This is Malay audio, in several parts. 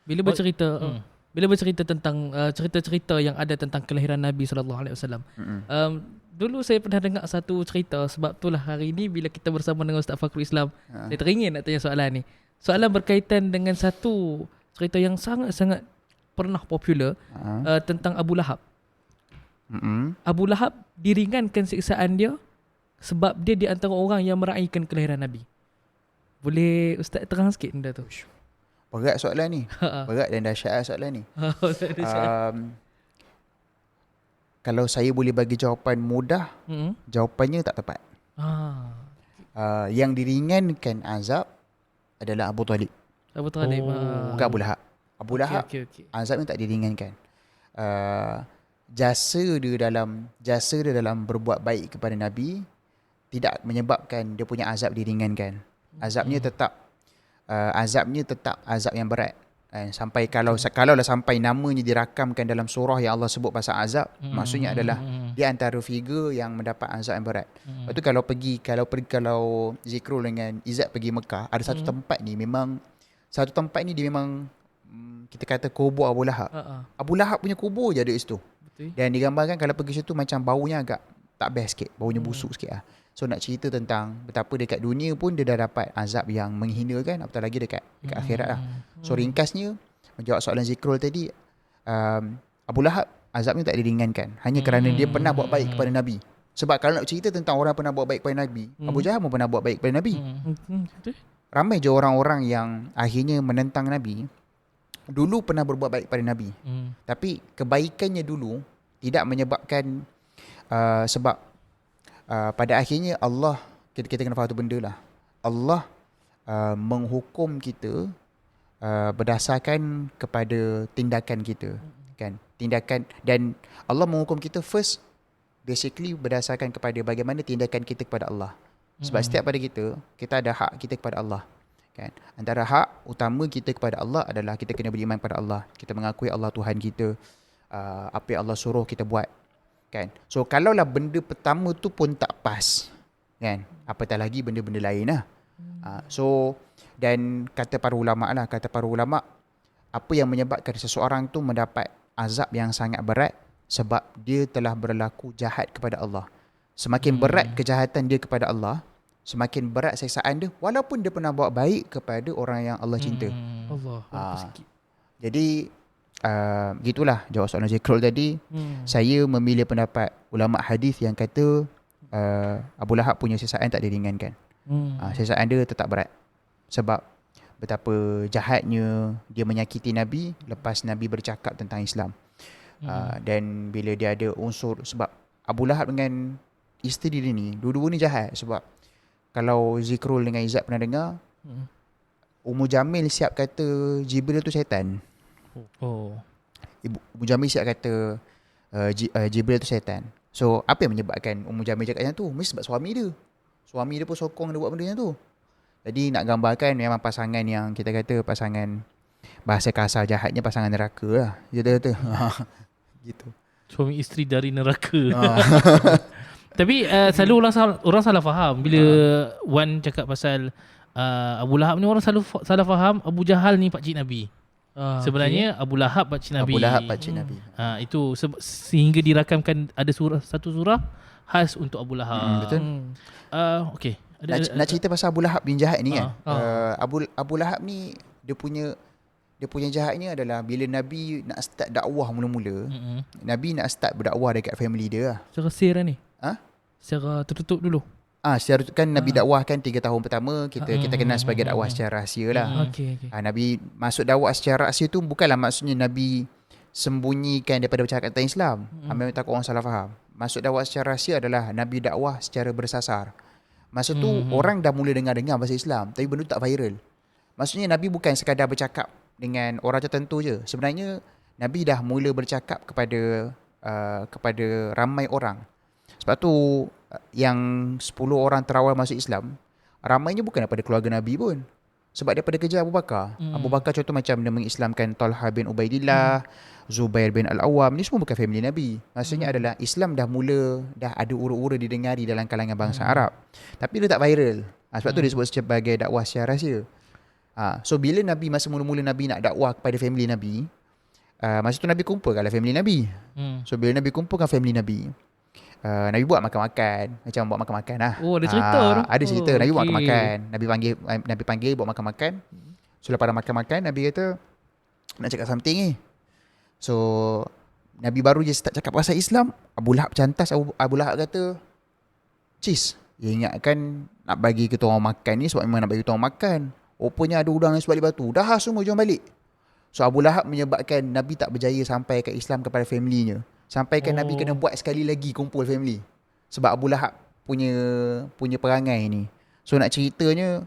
Bila bercerita tentang cerita-cerita yang ada tentang kelahiran Nabi SAW. Dulu saya pernah dengar satu cerita, sebab itulah hari ni bila kita bersama dengan Ustaz Fakhrul Islam, saya teringin nak tanya soalan ni. Soalan berkaitan dengan satu cerita yang sangat-sangat pernah popular tentang Abu Lahab. Abu Lahab diringankan siksaan dia sebab dia di antara orang yang meraihkan kelahiran Nabi. Boleh Ustaz terang sikit benda tu? Berat soalan ni. Berat dan dahsyat soalan ni. Kalau saya boleh bagi jawapan mudah, jawapannya tak tepat. Yang diringankan azab adalah Abu Talib. Abu Talib. Bukan Abu Lahab. Abu Lahab azabnya tak diringankan. Jasa dia dalam berbuat baik kepada Nabi tidak menyebabkan dia punya azab diringankan. Azabnya tetap azab yang berat. Sampai kalau lah sampai namanya dirakamkan dalam surah yang Allah sebut pasal azab, maksudnya adalah di antara figure yang mendapat azab yang berat. Lepas tu kalau Zikrul dengan Izzat pergi Mekah, ada satu tempat ni dia memang kita kata kubur Abu Lahab. Abu Lahab punya kubur je ada di situ. Dan digambarkan kalau pergi situ macam baunya agak tak best sikit, baunya busuk sikit lah. So nak cerita tentang betapa dekat dunia pun dia dah dapat azab yang menghinakan, apatah lagi dekat akhirat lah. So ringkasnya, menjawab soalan Zikrul tadi, Abu Lahab azabnya tak diringankan hanya kerana dia pernah buat baik kepada Nabi. Sebab kalau nak cerita tentang orang pernah buat baik kepada Nabi, Abu Jahal pun pernah buat baik kepada Nabi. Ramai je orang-orang yang akhirnya menentang Nabi dulu pernah berbuat baik kepada Nabi. Tapi kebaikannya dulu tidak menyebabkan sebab pada akhirnya Allah, kita kena faham tu benda lah. Allah menghukum kita berdasarkan kepada tindakan kita, kan? Tindakan, dan Allah menghukum kita first basically berdasarkan kepada bagaimana tindakan kita kepada Allah. Sebab setiap pada kita ada hak kita kepada Allah, kan? Antara hak utama kita kepada Allah adalah kita kena beriman pada Allah. Kita mengakui Allah Tuhan kita, apa yang Allah suruh kita buat, kan? So kalaulah benda pertama tu pun tak pas, kan, apatah lagi benda-benda lain lah. So dan kata para ulama, apa yang menyebabkan seseorang tu mendapat azab yang sangat berat, sebab dia telah berlaku jahat kepada Allah. Semakin berat kejahatan dia kepada Allah, semakin berat siksaan dia, walaupun dia pernah buat baik kepada orang yang Allah cinta. Jadi gitulah jawab soalan Zikrul tadi. Saya memilih pendapat ulama hadis yang kata Abu Lahab punya siksaan tak diringankan. Siksaan dia tetap berat sebab betapa jahatnya dia menyakiti Nabi lepas Nabi bercakap tentang Islam. Dan bila dia ada unsur, sebab Abu Lahab dengan isteri dia ni, dua-dua ni jahat. Sebab kalau Zikrul dengan Izzat pernah dengar, Ummu Jamil siap kata Jibril tu syaitan. Ummu Jamil siap kata Jibril tu syaitan. So apa yang menyebabkan Ummu Jamil cakap macam tu? Mesti sebab suami dia pun sokong dia buat benda macam tu. Jadi nak gambarkan memang pasangan yang kita kata pasangan, bahasa kasar jahatnya pasangan neraka lah. Gitu. Gitu. Suami isteri dari neraka. Tapi selalu orang salah faham bila Wan cakap pasal Abu Lahab ni, orang selalu salah faham Abu Jahal ni pakcik Nabi. Sebenarnya Abu Lahab pakcik Nabi. Itu sehingga dirakamkan ada satu surah khas untuk Abu Lahab. Betul. Okey. Nak cerita pasal Abu Lahab bin jahat ni kan. Abu Lahab ni dia punya jahatnya adalah bila Nabi nak start dakwah mula-mula, Nabi nak start berdakwah dekat family dia lah. Secara sir ni? Secara tertutup dulu? Secara kan Nabi dakwah kan 3 tahun pertama kita kenal sebagai dakwah secara rahsia lah. Nabi masuk dakwah secara rahsia tu bukanlah maksudnya Nabi sembunyikan daripada bercakap tentang Islam. Memang takut orang salah faham. Masuk dakwah secara rahsia adalah Nabi dakwah secara bersasar. Masa tu orang dah mula dengar bahasa Islam, tapi benda tu tak viral. Maksudnya Nabi bukan sekadar bercakap dengan orang tertentu je. Sebenarnya Nabi dah mula bercakap kepada ramai orang. Sebab tu yang 10 orang terawal masuk Islam, ramainya bukan daripada keluarga Nabi pun. Sebab daripada kerja Abu Bakar. Abu Bakar contoh macam dia mengislamkan Talha bin Ubaidillah, Zubair bin Al-Awwam, ni semua bukan family Nabi. Maksudnya adalah Islam dah ada ura-ura didengari dalam kalangan bangsa Arab. Tapi dia tak viral. Sebab tu dia sebut sebagai dakwah secara rahsia. So bila Nabi masa mula-mula Nabi nak dakwah kepada family Nabi, masa tu Nabi kumpulkanlah family Nabi. So bila Nabi kumpulkan family Nabi, Nabi buat makan-makan, macam buat makan-makan lah. Oh, ada cerita tu. Ada cerita. Nabi buat okey. makan-makan. Nabi panggil buat makan-makan. So lepas dah makan-makan, Nabi kata nak cakap something ni. So Nabi baru je start cakap pasal Islam, Abu Lahab cantas. Abu Lahab kata, "Cis, dia ingatkan nak bagi kita orang makan ni sebab memang nak bagi kita orang makan. Rupanya ada udang yang sebalik batu. Dah semua jom balik." So Abu Lahab menyebabkan Nabi tak berjaya sampai ke Islam kepada family-nya. Sampaikan Nabi kena buat sekali lagi kumpul family. Sebab Abu Lahab punya perangai ni. So nak ceritanya,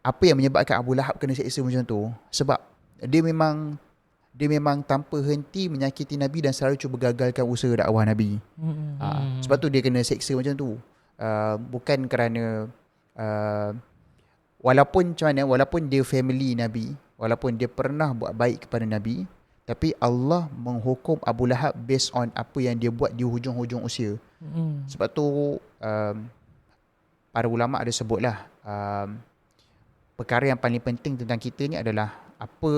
apa yang menyebabkan Abu Lahab kena seksa macam tu? Sebab dia memang tanpa henti menyakiti Nabi dan selalu cuba gagalkan usaha dakwah Nabi. Sebab tu dia kena seksa macam tu. Bukan kerana walaupun dia family Nabi, walaupun dia pernah buat baik kepada Nabi, tapi Allah menghukum Abu Lahab based on apa yang dia buat di hujung-hujung usia. Sebab tu para ulama ada sebutlah, perkara yang paling penting tentang kita ni adalah apa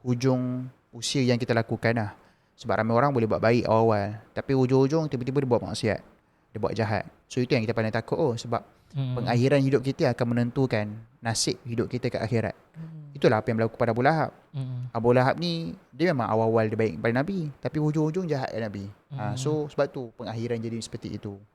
hujung usia yang kita lakukan lah. Sebab ramai orang boleh buat baik awal-awal, tapi hujung-hujung tiba-tiba dia buat maksiat, dia buat jahat. So itu yang kita paling takut. Sebab pengakhiran hidup kita akan menentukan nasib hidup kita ke akhirat. Itulah apa yang berlaku pada Abu Lahab. Abu Lahab ni dia memang awal-awal dia baik kepada Nabi, tapi hujung-hujung jahat kepada Nabi. So sebab tu pengakhiran jadi seperti itu.